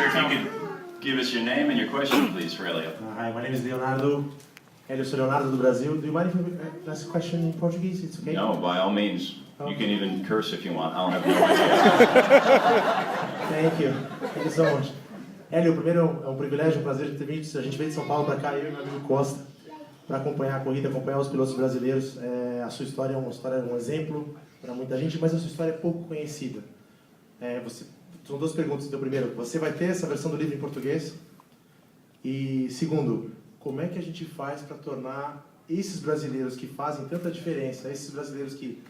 sir, if you could give us your name and your question, please, for Helio. Hi, my name is Leonardo. Helio, sou Leonardo do Brasil. Do you mind if I ask a question in Portuguese? It's okay? No, by all means. You can even curse if you want. I'll have no idea. Thank you. Thank you so much. Helio, primeiro é um privilégio, um prazer ter vindo. A gente veio de São Paulo para cá, eu e meu amigo Costa, para acompanhar a corrida, acompanhar os pilotos brasileiros. A sua história é uma história, um exemplo para muita gente, mas a sua história é pouco conhecida. São duas perguntas. Então, primeiro, você vai ter essa versão do livro em português? E segundo, como é que a gente faz para tornar esses brasileiros que fazem tanta diferença, esses brasileiros que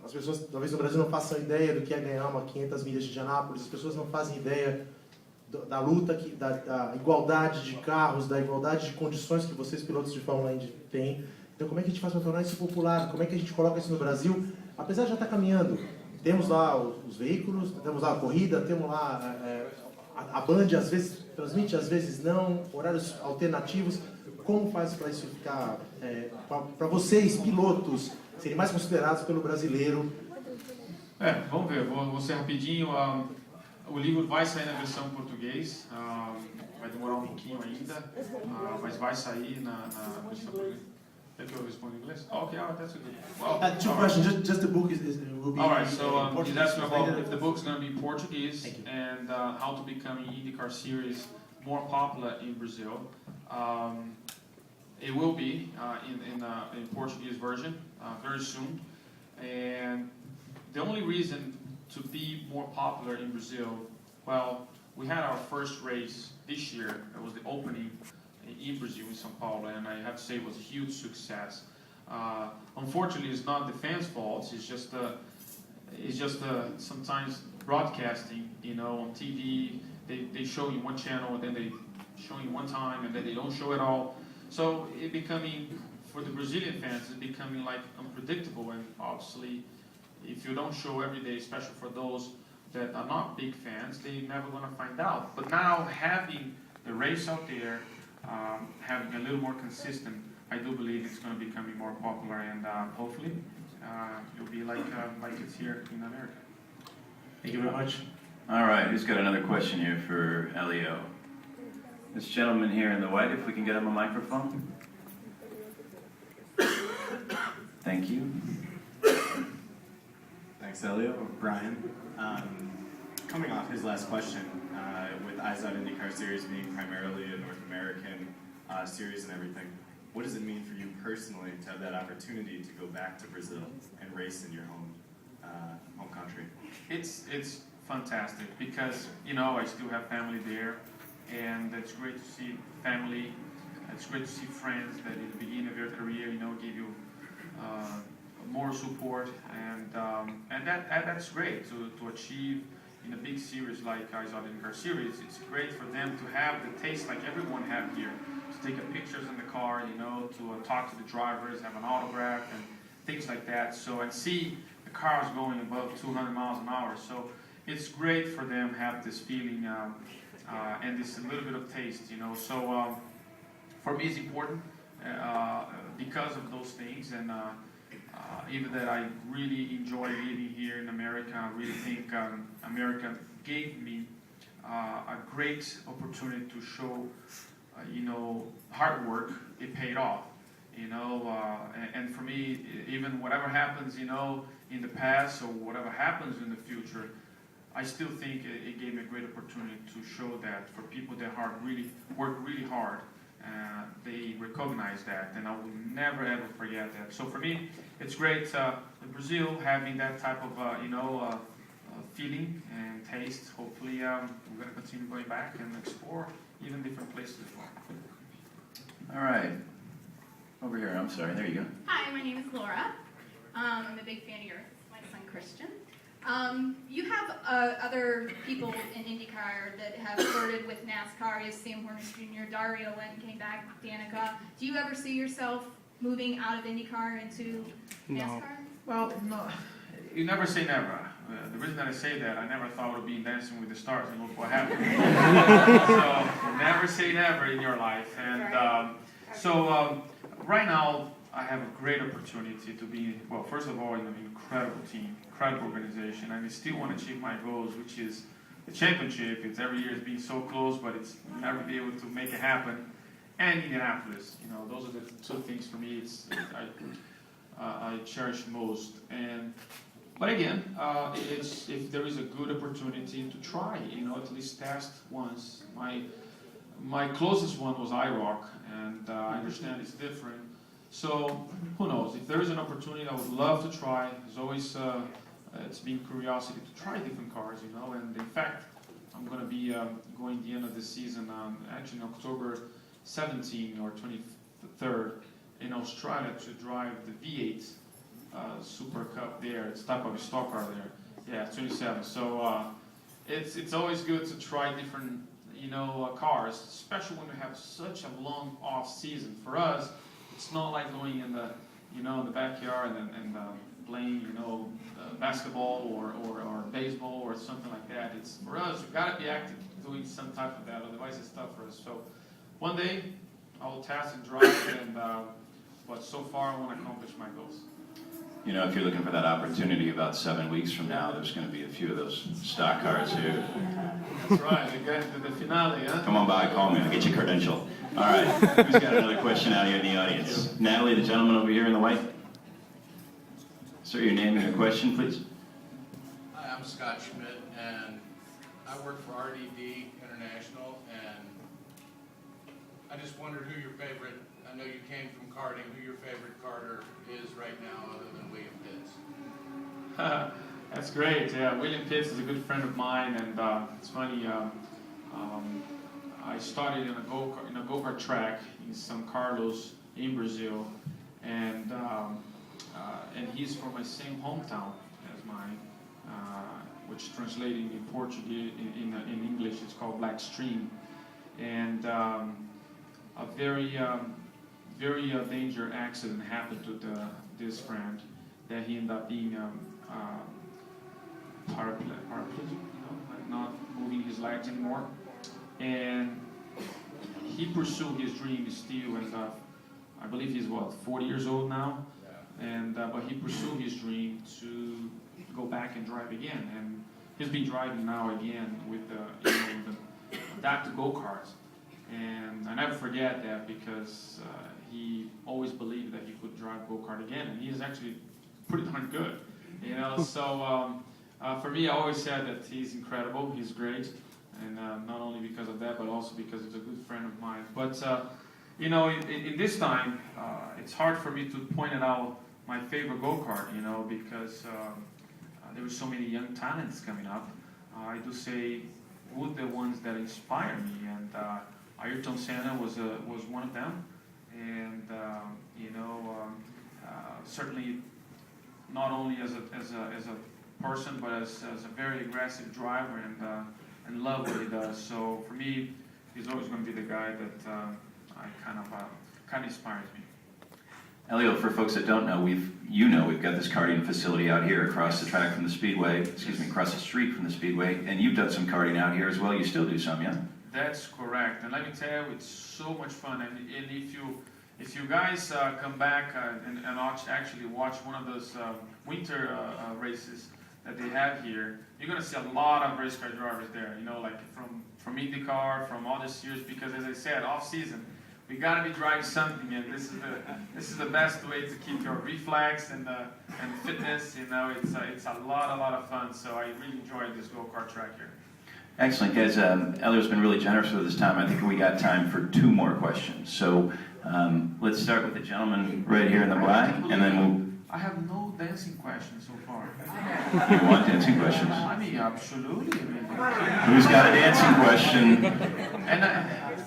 as pessoas talvez no Brasil não façam ideia do que é ganhar uma 500 milhas de Indianápolis, as pessoas não fazem ideia da luta, da igualdade de carros, da igualdade de condições que vocês pilotos de Fórmula Indy têm. Então, como é que a gente faz para tornar isso popular? Como é que a gente coloca isso no Brasil? Apesar de já estar caminhando, temos lá os veículos, temos lá a corrida, temos lá a Band, às vezes transmite, às vezes não, horários alternativos. Como faz para isso ficar, para vocês, pilotos, serem mais considerados pelo brasileiro? Vamos ver, vou ser rapidinho. O livro vai sair na versão português, vai demorar um pouquinho ainda, mas vai sair na versão portuguesa. Quer que eu responda em inglês? Okay, that's good. Well, Two questions, just the book will be alright, so Portuguese. he's asking about if the book's going to be Portuguese and how to become an IndyCar series more popular in Brazil. It will be in Portuguese version very soon, and the only reason to be more popular in Brazil, well, we had our first race this year. It was the opening in Brazil, in São Paulo, and I have to say it was a huge success. Unfortunately, it's not the fans' fault. It's just sometimes broadcasting. You know, on TV, they show you one channel, and then they show you one time, and then they don't show it all. So it becoming, for the Brazilian fans, it's becoming like unpredictable, and obviously, if you don't show every day, especially for those that are not big fans, they're never going to find out. But now, having the race out there, having a little more consistent, I do believe it's going to be becoming more popular, and hopefully it'll be like it's here in America. Thank you very much. All right, who's got another question here for Helio? This gentleman here in the white, if we can get him a microphone. Thank you. Thanks, Helio. Brian. Coming off his last question, with Eyes on IndyCar Series being primarily a North American series and everything, what does it mean for you personally to have that opportunity to go back to Brazil and race in your home country? It's fantastic because, you know, I still have family there, and it's great to see family. It's great to see friends that in the beginning of your career, you know, give you more support, and that's great to achieve in a big series like Eyes on IndyCar Series. It's great for them to have the taste like everyone have here, to take pictures in the car, you know, to talk to the drivers, have an autograph and things like that. So, and see the cars going above 200 miles an hour. So it's great for them have this feeling and this a little bit of taste, you know. So for me it's important because of those things, and even that I really enjoy living here in America. I really think America gave me a great opportunity to show, you know, hard work. It paid off, you know, and for me, even whatever happens, you know, in the past or whatever happens in the future, I still think it gave me a great opportunity to show that for people that work really hard. They recognize that, and I will never ever forget that. So for me, it's great in Brazil having that type of feeling and taste. Hopefully, we're going to continue going back and explore even different places as well. All right, over here. I'm sorry. There you go. Hi, my name is Laura. I'm a big fan of yours. My son Christian. You have other people in IndyCar that have flirted with NASCAR. You have Sam Horner Jr., Dario went and came back, Danica. Do you ever see yourself moving out of IndyCar into NASCAR? No. Well, no. You never say never. The reason that I say that, I never thought I would be in Dancing with the Stars, and look what happened. So never say never in your life. And right now, I have a great opportunity to be, well, first of all, in an incredible team, incredible organization, and I still want to achieve my goals, which is the championship. It's every year it's been so close, but it's never be able to make it happen. And Indianapolis, those are the two things for me. I cherish most. But again, it's if there is a good opportunity to try, at least test once. My closest one was IROC, and I understand it's different. So who knows? If there is an opportunity, I would love to try. There's always it's been curiosity to try different cars, And in fact, I'm going to be going the end of the season, actually in October 17 or 23rd in Australia to drive the V8 Super Cup there. It's type of a stock car there. Yeah, 27. So it's always good to try different cars, especially when we have such a long off season. For us, it's not like going in the in the backyard and playing basketball or baseball or something like that. It's for us, you got to be active doing some type of that. Otherwise, it's tough for us. So one day I will test and drive, but so far I want to accomplish my goals. If you're looking for that opportunity about 7 weeks from now, there's going to be a few of those stock cars here. That's right. We get to the finale, huh? Come on by, call me, I'll get you a credential. All right, who's got another question out here in the audience? Natalie, the gentleman over here in the white. Sir, your name and your question, please. Hi, I'm Scott Schmidt, and I work for RDD International, and I just wondered who your favorite, I know you came from karting, who your favorite karter is right now other than William Pitts. That's great. Yeah, William Pitts is a good friend of mine, and it's funny. I started in a go-kart track in São Carlos in Brazil, and he's from my same hometown as mine, which translating in Portuguese in English it's called Black Stream, and a very danger accident happened to this friend that he ended up being paraplegic, like not moving his legs anymore, and he pursued his dream still, and I believe he's 40 years old now, and but he pursued his dream to go back and drive again, and he's been driving now again with the adaptive go-karts, and I never forget that because he always believed that he could drive go-kart again, and he is actually pretty darn good, So for me, I always said that he's incredible, he's great, and not only because of that, but also because he's a good friend of mine. But in this time, it's hard for me to point out my favorite go-kart, because there were so many young talents coming up. I do say who the ones that inspire me, and Ayrton Senna was one of them, and certainly not only as a person, but as a very aggressive driver and love what he does. So for me, he's always going to be the guy that I kind of inspires me. Helio, for folks that don't know, we've got this karting facility out here across the track from the Speedway, across the street from the Speedway, and you've done some karting out here as well. You still do some, yeah? That's correct, and let me tell you, it's so much fun. And if you guys come back and actually watch one of those winter races that they have here, you're going to see a lot of race car drivers there. Like from IndyCar, from all the series, because as I said, off season, we got to be driving something, and this is the best way to keep your reflex and fitness. It's a lot of fun. So I really enjoyed this go-kart track here. Excellent, guys. Elio's been really generous with his time. I think we got time for 2 more questions. So let's start with the gentleman right here in the black, and then I have no dancing questions so far. You want dancing questions? I mean, absolutely. Who's got a dancing question? And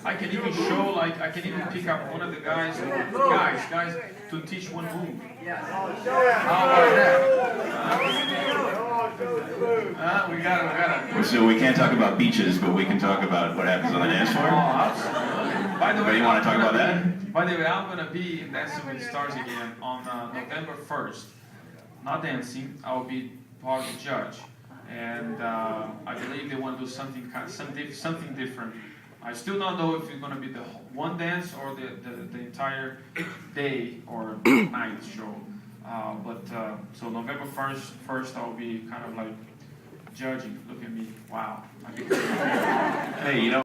I can even show, I can even pick up one of the guys, to teach one move. How about that? We got it. So we can't talk about beaches, but we can talk about what happens on the dance floor? Oh, absolutely. By the way, you want to talk about that? By the way, I'm going to be in Dancing with the Stars again on November 1st. Not dancing, I will be part of the judge. And I believe they want to do something different. I still don't know if it's going to be the one dance or the entire day or night show. So November 1st I'll be kind of like judging. Look at me. Wow. Hey, you know.